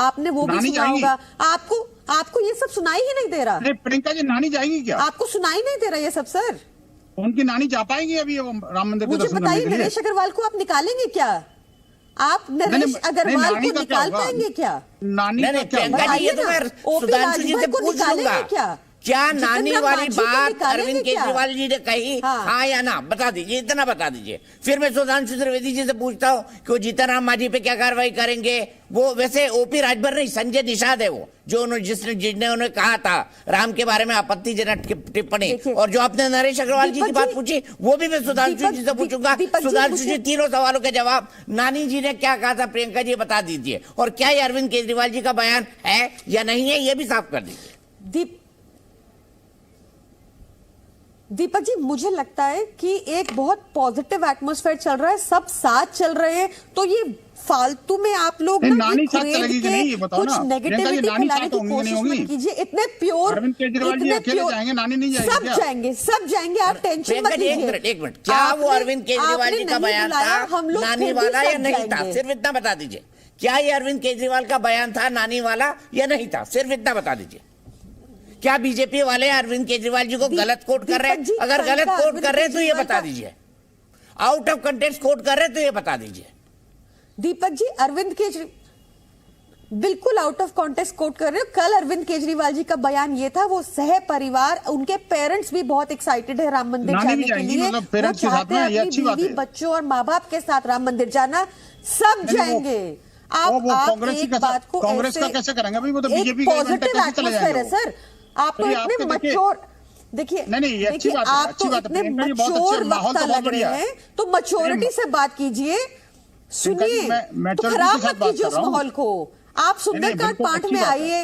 आपने वो भी नानी सुना जाएंगी? होगा। आपको ये सब सुनाई ही नहीं दे रहा। अरे प्रियंका जी, नानी जाएंगी क्या? आपको सुनाई नहीं दे रहा ये सब सर? उनकी नानी जा पाएंगी अभी वो राम मंदिर के मुझे दर्शन करने बताइए, के लिए? नरेश अग्रवाल को आप निकालेंगे क्या? आप नरेश अग्रवाल को निकाल पाएंगे क्या? नानी का क्या प्रियंका जी, ये तो मैं ओपी सुधांशु जी से राजभर को पूछ निकालेंगे लूंगा, क्या? क्या जितेंद्र नानी वाली मांझी को बात निकालेंगे अरविंद क्या? केजरीवाल जी ने कही? हाँ या ना बता दीजिए, इतना बता दीजिए। फिर मैं सुधांशु त्रिवेदी जी से पूछता हूँ कि वो जीतन राम मांझी पे क्या कार्रवाई करेंगे। वो वैसे ओपी राजभर नहीं, संजय निषाद है वो, जो जिसने उन्हें कहा था राम के बारे में आपत्तिजनक टिप्पणी। और जो आपने नरेश अग्रवाल जी की बात पूछी, वो भी मैं सुधांशु जी से पूछूंगा। सुधांशु जी, तीनों सवालों के जवाब नानी जी ने क्या कहा था प्रियंका जी बता दीजिए, और क्या ये अरविंद केजरीवाल जी का बयान है या नहीं है, ये भी साफ कर दीजिए। दीपक जी, मुझे लगता है कि एक बहुत पॉजिटिव एटमॉस्फेयर चल रहा है, सब साथ चल रहे हैं, तो ये फालतू में आप लोग नानी साथ चलेगी कि नहीं, ये बताओ ना। कुछ नेगेटिविटी फैलाने की कोशिश मत कीजिए। इतने प्योर, अरविंद केजरीवाल जी अकेले जाएंगे, नानी नहीं जाएगी क्या? सब जाएंगे, आप टेंशन मत लीजिए। एक मिनट, क्या वो अरविंद केजरीवाल जी का बयान था नानी वाला या नहीं था? सिर्फ इतना बता दीजिए, क्या ये अरविंद केजरीवाल का बयान था नानी वाला या नहीं था? सिर्फ इतना बता दीजिए। क्या बीजेपी वाले अरविंद केजरीवाल जी को गलत कोट कर रहे हैं? अगर गलत कोट कर रहे हैं तो ये बता दीजिए। आउट ऑफ कंटेक्स्ट कोट कर रहे हैं तो ये बता दीजिए। दीपक जी, अरविंद केजरीवाल बिल्कुल आउट ऑफ कॉन्टेक्स्ट कोट कर रहे हो। कल अरविंद केजरीवाल जी का बयान ये था, वो सह परिवार, उनके पेरेंट्स भी बहुत एक्साइटेड है राम मंदिर जाने के लिए। मतलब पेरेंट्स के साथ में, ये अच्छी बात है। बच्चों और माँ बाप के साथ राम मंदिर जाना, सब जाएंगे। आप एक बात को कांग्रेस का कैसे करेंगे? अभी वो तो बीजेपी का पॉजिटिव एटमॉस्फेयर है सर। आप तो इतने मच्योर, देखिए आप तो इतने मच्योर वक्ता लग रहे हैं, तो मच्योरिटी से बात कीजिए, सुनिए, तो खराब मत कीजिए उस माहौल को। आप सुंदरकांड पाठ में आइए,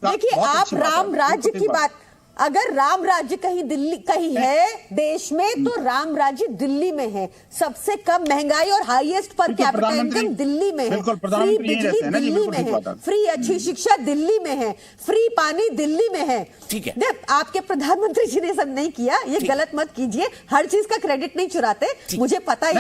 देखिए आप राम राज्य की बात, अगर राम राज्य कहीं है देश में, तो राम राज्य दिल्ली में है। सबसे कम महंगाई और highest per capita income Delhi में है, फ्री बिजली दिल्ली में है, फ्री अच्छी शिक्षा दिल्ली में है, फ्री पानी दिल्ली में है। ठीक है, आपके प्रधानमंत्री जी ने सब नहीं किया, ये गलत मत कीजिए। हर चीज का क्रेडिट नहीं चुराते, मुझे पता है।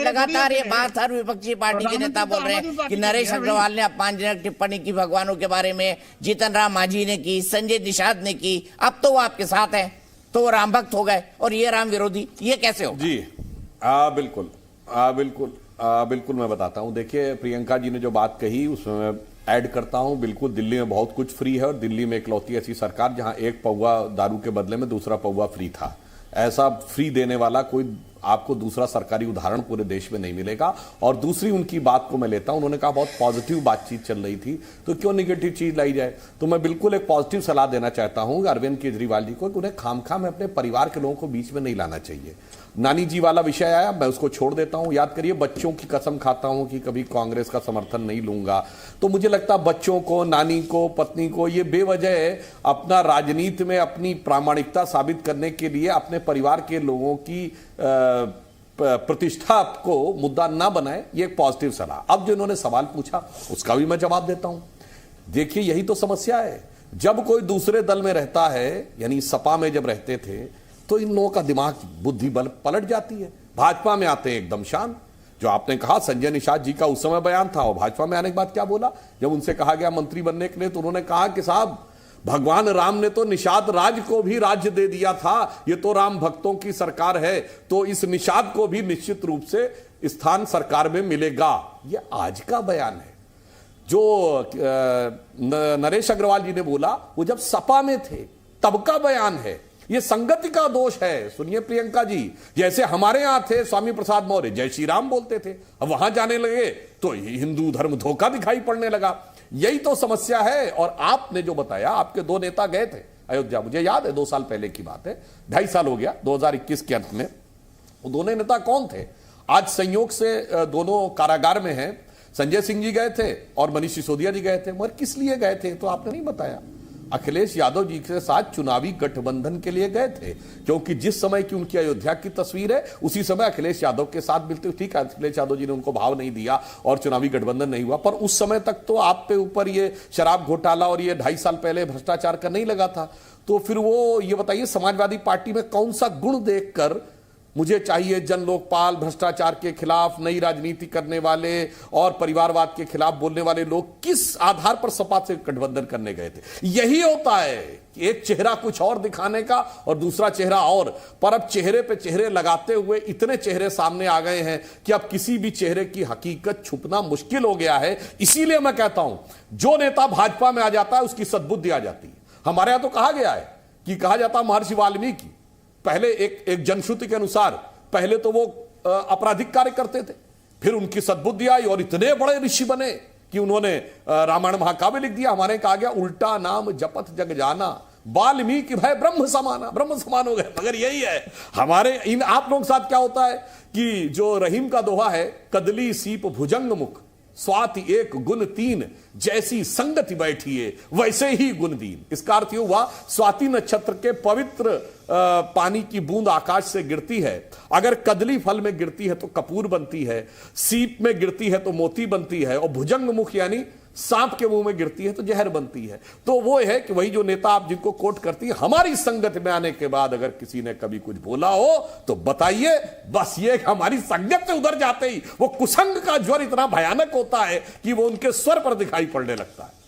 लगातार ये बात हर विपक्षी पार्टी के नेता बोल रहे हैं कि नरेश अग्रवाल ने अपमानजनक टिप्पणी की भगवानों के बारे में, जीतन राम मांझी ने की, संजय निषाद ने की, अब तो वो आपके साथ हैं, तो वो राम भक्त हो गए और ये राम विरोधी, ये कैसे हो? जी बिल्कुल बिल्कुल मैं बताता हूं। देखिए, प्रियंका जी ने जो बात कही उसमें मैं ऐड करता हूं। बिल्कुल, दिल्ली में बहुत कुछ फ्री है और दिल्ली में इकलौती ऐसी सरकार जहां एक पौवा दारू के बदले में दूसरा पौवा फ्री था। ऐसा फ्री देने वाला कोई आपको दूसरा सरकारी उदाहरण पूरे देश में नहीं मिलेगा। और दूसरी उनकी बात को मैं लेता हूं, उन्होंने कहा बहुत पॉजिटिव बातचीत चल रही थी, तो क्यों नेगेटिव चीज लाई जाए? तो मैं बिल्कुल एक पॉजिटिव सलाह देना चाहता हूं अरविंद केजरीवाल जी को कि उन्हें खामखा में अपने परिवार के लोगों को बीच में नहीं लाना चाहिए। नानी जी वाला विषय आया, मैं उसको छोड़ देता हूं। याद करिए, बच्चों की कसम खाता हूं कि कभी कांग्रेस का समर्थन नहीं लूंगा। तो मुझे लगता है बच्चों को, नानी को, पत्नी को ये बेवजह अपना राजनीति में अपनी प्रामाणिकता साबित करने के लिए अपने परिवार के लोगों की प्रतिष्ठा को मुद्दा ना बनाए, ये एक पॉजिटिव सलाह। अब जो इन्होंने सवाल पूछा उसका भी मैं जवाब देता हूं। देखिए, यही तो समस्या है। जब कोई दूसरे दल में रहता है, यानी सपा में जब रहते थे, तो इन लोगों का दिमाग, बुद्धि बल पलट जाती है। भाजपा में आते हैं एकदम शांत। जो आपने कहा संजय निषाद जी का उस समय बयान था, और भाजपा में आने के बाद क्या बोला? जब उनसे कहा गया मंत्री बनने के लिए, तो उन्होंने कहा कि साहब, भगवान राम ने तो निषाद राज को भी राज्य दे दिया था, ये तो राम भक्तों की सरकार है, तो इस निषाद को भी निश्चित रूप से स्थान सरकार में मिलेगा। ये आज का बयान है। जो नरेश अग्रवाल जी ने बोला, वो जब सपा में थे तब का बयान है। ये संगति का दोष है। सुनिए प्रियंका जी, जैसे हमारे यहां थे स्वामी प्रसाद मौर्य, जय श्री राम बोलते थे, अब वहां जाने लगे तो हिंदू धर्म धोखा दिखाई पड़ने लगा। यही तो समस्या है। और आपने जो बताया, आपके दो नेता गए थे अयोध्या, मुझे याद है 2 साल पहले की बात है, 2.5 साल हो गया, 2021 के अंत में। वो दोनों नेता कौन थे? आज संयोग से दोनों कारागार में हैं। संजय सिंह जी गए थे और मनीष सिसोदिया जी गए थे, मगर किस लिए गए थे तो आपने नहीं बताया। अखिलेश यादव जी के साथ चुनावी गठबंधन के लिए गए थे, क्योंकि जिस समय की उनकी अयोध्या की तस्वीर है उसी समय अखिलेश यादव के साथ मिलते। ठीक है, अखिलेश यादव जी ने उनको भाव नहीं दिया और चुनावी गठबंधन नहीं हुआ, पर उस समय तक तो आप पे ऊपर ये शराब घोटाला और ये 2.5 साल पहले भ्रष्टाचार का नहीं लगा था। तो फिर वो ये बताइए, समाजवादी पार्टी में कौन सा गुण देखकर मुझे चाहिए जन लोकपाल, भ्रष्टाचार के खिलाफ, नई राजनीति करने वाले और परिवारवाद के खिलाफ बोलने वाले लोग किस आधार पर सपा से गठबंधन करने गए थे? यही होता है कि एक चेहरा कुछ और दिखाने का और दूसरा चेहरा और, पर अब चेहरे पे चेहरे लगाते हुए इतने चेहरे सामने आ गए हैं कि अब किसी भी चेहरे की हकीकत छुपना मुश्किल हो गया है। इसीलिए मैं कहता हूं, जो नेता भाजपा में आ जाता है उसकी सद्बुद्धि आ जाती है। हमारे यहां तो कहा गया है कि कहा जाता महर्षि वाल्मीकि पहले एक जनश्रुति के अनुसार पहले तो वो आपराधिक कार्य करते थे, फिर उनकी सद्बुद्धि आई और इतने बड़े ऋषि बने कि उन्होंने रामायण महाकाव्य लिख दिया। हमारे कहा गया उल्टा नाम जपत जग जाना, वाल्मीकि भय ब्रह्म समाना, ब्रह्म समान हो गए। मगर यही है हमारे इन आप लोगों के साथ क्या होता है कि जो रहीम का दोहा है, कदली सीप भुजंग मुख स्वाति एक गुण तीन, जैसी संगति बैठिए वैसे ही गुण दीन। इसका अर्थ यह हुआ, स्वाति नक्षत्र के पवित्र पानी की बूंद आकाश से गिरती है, अगर कदली फल में गिरती है तो कपूर बनती है, सीप में गिरती है तो मोती बनती है, और भुजंग मुख यानी सांप के मुंह में गिरती है तो जहर बनती है। तो वो है कि वही जो नेता आप जिनको कोट करती है, हमारी संगत में आने के बाद अगर किसी ने कभी कुछ बोला हो तो बताइए। बस ये हमारी संगत से उधर जाते ही वो कुसंग का ज्वर इतना भयानक होता है कि वो उनके स्वर पर दिखाई पड़ने लगता है।